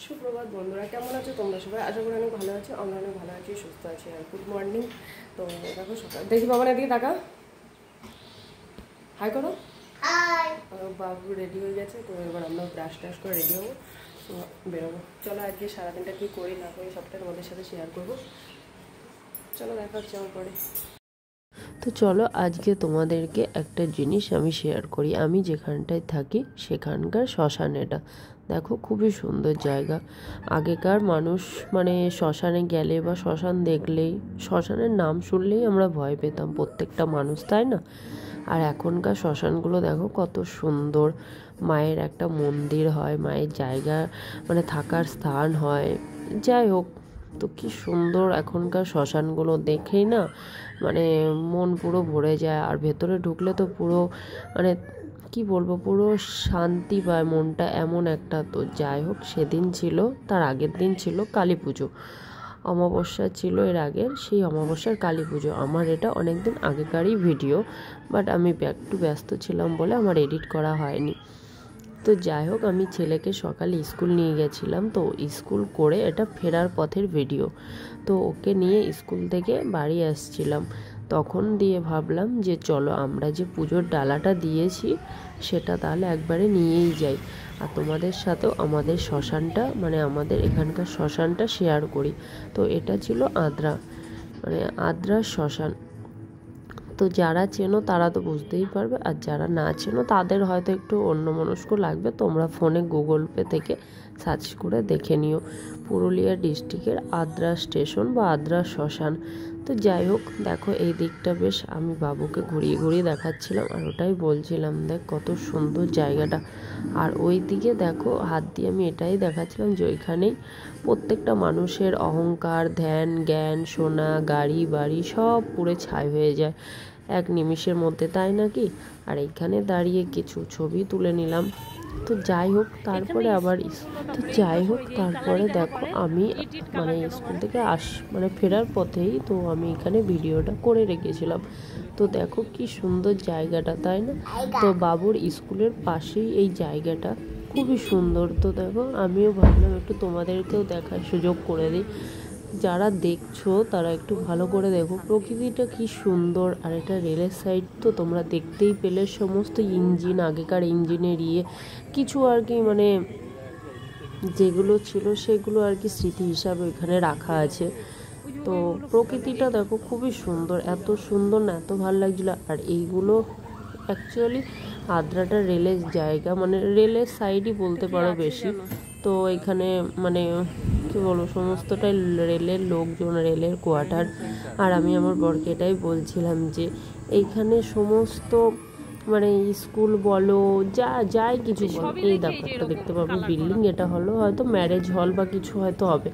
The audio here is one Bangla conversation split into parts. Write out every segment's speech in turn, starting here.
সুপ্রভাত বন্ধুরা, কেমন আছো তোমরা সবাই? আশা করি অনেক ভালো আছো। আমরা অনেক ভালো আছি, সুস্থ আছি। আর গুড মর্নিং। তো দেখো সকাল দেখি বাবা এদিকে টাকা হাই করো। বাবু রেডি হয়ে গেছে, তো এবার আমরা ব্রাশ টাশ করে রেডি হবো, বেরোবো। চলো আজকে সারাদিনটা কী করি না করি সবটা তোমাদের সাথে শেয়ার করবো। চলো দেখা হচ্ছে আমার পরে। তো চলো আজকে তোমাদেরকে একটা জিনিস আমি শেয়ার করি। আমি যেখানটায় থাকি সেখানকার শ্মশান। এটা দেখো খুবই সুন্দর জায়গা। আগেকার মানুষ মানে শ্মশানে গেলে বা শ্মশান দেখলেই, শ্মশানের নাম শুনলেই আমরা ভয় পেতাম প্রত্যেকটা মানুষ, তাই না? আর এখনকার শ্মশানগুলো দেখো কত সুন্দর। মায়ের একটা মন্দির হয়, মায়ের জায়গা মানে থাকার স্থান হয়। যাই হোক, তো কি সুন্দর এখনকার শ্মশানগুলো দেখেই না মানে মন পুরো ভরে যায়। আর ভেতরে ঢুকলে তো পুরো মানে কি বলবো, পুরো শান্তি পায় মনটা, এমন একটা। তো যাই হোক, সেদিন ছিল, তার আগের দিন ছিল কালী পুজো। অমাবস্যা ছিল এর আগের, সেই অমাবস্যার কালী পুজো। আমার এটা অনেক দিন আগেকারই ভিডিও, বাট আমি একটু ব্যস্ত ছিলাম বলে আমার এডিট করা হয়নি। তো যাই হোক, আমি ছেলেকে সকালে স্কুল নিয়ে গেছিলাম, তো স্কুল করে এটা ফেরার পথের ভিডিও। তো ওকে নিয়ে স্কুল থেকে বাড়ি আসছিলাম, তখন দিয়ে ভাবলাম যে চলো আমরা যে পুজোর ডালাটা দিয়েছি সেটা তাহলে একবারে নিয়েই যাই, আর তোমাদের সাথেও আমাদের শ্মশানটা মানে আমাদের এখানকার শ্মশানটা শেয়ার করি। তো এটা ছিল আদ্রা, মানে আদ্রার শ্মশান। তো যারা চেনো তারা তো বুঝতেই পারবে, আর যারা না চেনো তাদের হয়তো একটু অন্যমনস্ক লাগবে। তোমরা ফোনে গুগল পে থেকে সার্চ করে দেখে নিও, পুরুলিয়া ডিস্ট্রিক্টের আদ্রা স্টেশন বা আদ্রা শ্মশান। তো যাই হোক, দেখো এই দিকটা বেশ আমি বাবুকে ঘুরিয়ে ঘুরিয়ে দেখাচ্ছিলাম, আর ওটাই বলছিলাম দেখ কত সুন্দর জায়গাটা। আর ওই দিকে দেখো হাত দিয়ে আমি এটাই দেখাচ্ছিলাম যে ওইখানেই প্রত্যেকটা মানুষের অহংকার, ধ্যান, জ্ঞান, সোনা, গাড়ি বাড়ি সব পুরো ছাই হয়ে যায় এক নিমিষের মধ্যে, তাই নাকি? আর এইখানে দাঁড়িয়ে কিছু ছবি তুলে নিলাম। তো যাই হোক, তারপরে আবার তারপরে দেখো আমি মানে স্কুল থেকে মানে ফেরার পথেই তো আমি এখানে ভিডিওটা করে রেখেছিলাম। তো দেখো কি সুন্দর জায়গাটা, তাই না? তো বাবুর স্কুলের পাশেই এই জায়গাটা, খুবই সুন্দর। তো দেখো আমিও ভাবলাম একটু তোমাদেরকেও দেখার সুযোগ করে দিই। যারা দেখছো তারা একটু ভালো করে দেখো, প্রকৃতিটা কি সুন্দর। আর এটা রেলের সাইড, তো তোমরা দেখতেই পেলে সমস্ত ইঞ্জিন, আগেকার ইঞ্জিনের কিছু আর কি মানে যেগুলো ছিল সেগুলো আর কি স্মৃতি হিসাবে ওইখানে রাখা আছে। তো প্রকৃতিটা দেখো খুবই সুন্দর, এত সুন্দর না, এত ভালো লাগছিলো। আর এইগুলো অ্যাকচুয়ালি আদ্রাটা রেলের জায়গা, মানে রেলের সাইডই বলতে পারো বেশি। তো এখানে মানে কী বলবো, সমস্তটাই রেলের লোকজন, রেলের কোয়ার্টার। আর আমি আমার বরকে এটাই বলছিলাম যে এইখানে সমস্ত মানে স্কুল বলো যাই কিছু বলো, এই ব্যাপারটা দেখতে পাবো বিল্ডিং, এটা হলো হয়তো ম্যারেজ হল বা কিছু হয়তো হবে।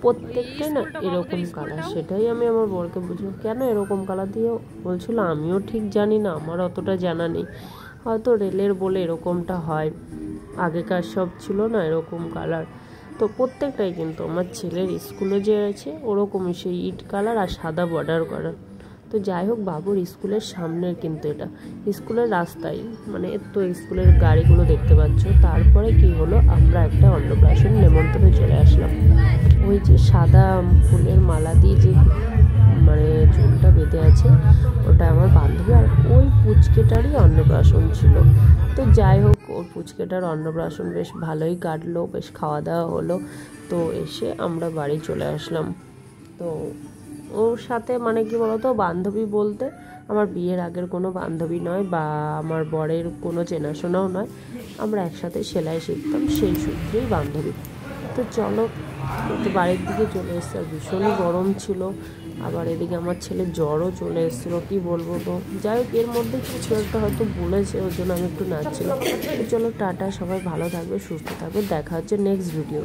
প্রত্যেকটাই না এরকম কালার। সেটাই আমি আমার বরকে বুঝলাম কেন এরকম কালার দিয়ে, বলছিল আমিও ঠিক জানি না, আমার অতটা জানা নেই, হয়তো রেলের বলে এরকমটা হয়, আগেকার সব ছিল না এরকম কালার। তো প্রত্যেকটাই কিন্তু আমার ছেলের স্কুলে যে আছে ওরকমই, সেই ইট কালার আর সাদা বর্ডার করা। তো যাই হোক, বাবুর স্কুলের সামনের কিন্তু এটা স্কুলের রাস্তায়, মানে তো স্কুলের গাড়িগুলো দেখতে পাচ্ছ। তারপরে কি হলো, আমরা একটা অন্নপ্রাশন নেমন্তন্নে চলে আসলাম। ওই যে সাদা ফুলের মালা দিয়ে যে মানে চুলটা বেঁধে আছে ওটা আমার বান্ধবী, আর ওই পুচকেটারই অন্নপ্রাশন ছিল। তো যাই হোক, ওর পুচকেটার অন্নপ্রাশন বেশ ভালোই কাটলো, বেশ খাওয়া দাওয়া হলো। তো এসে আমরা বাড়ি চলে আসলাম। তো ওর সাথে মানে কি বলতো, বান্ধবী বলতে আমার বিয়ের আগের কোনো বান্ধবী নয়, বা আমার বরের কোনো চেনাশোনাও নয়, আমরা একসাথে সেলাই শিখতাম, সেই সূত্রেই বান্ধবী। তো চলো, তো বাড়ির দিকে চলে এসছে, আর ভীষণই গরম ছিল। আবার এদিকে আমার ছেলের জ্বরও চলে এসেছিলো, কী বলবো। তো যাই হোক, এর মধ্যে কিছু একটা হয়তো বলেছে, ওর জন্য আমি একটু নাচছিলাম। তো চলো টাটা, সবাই ভালো থাকবে, সুস্থ থাকবে, দেখা হচ্ছে নেক্সট ভিডিও।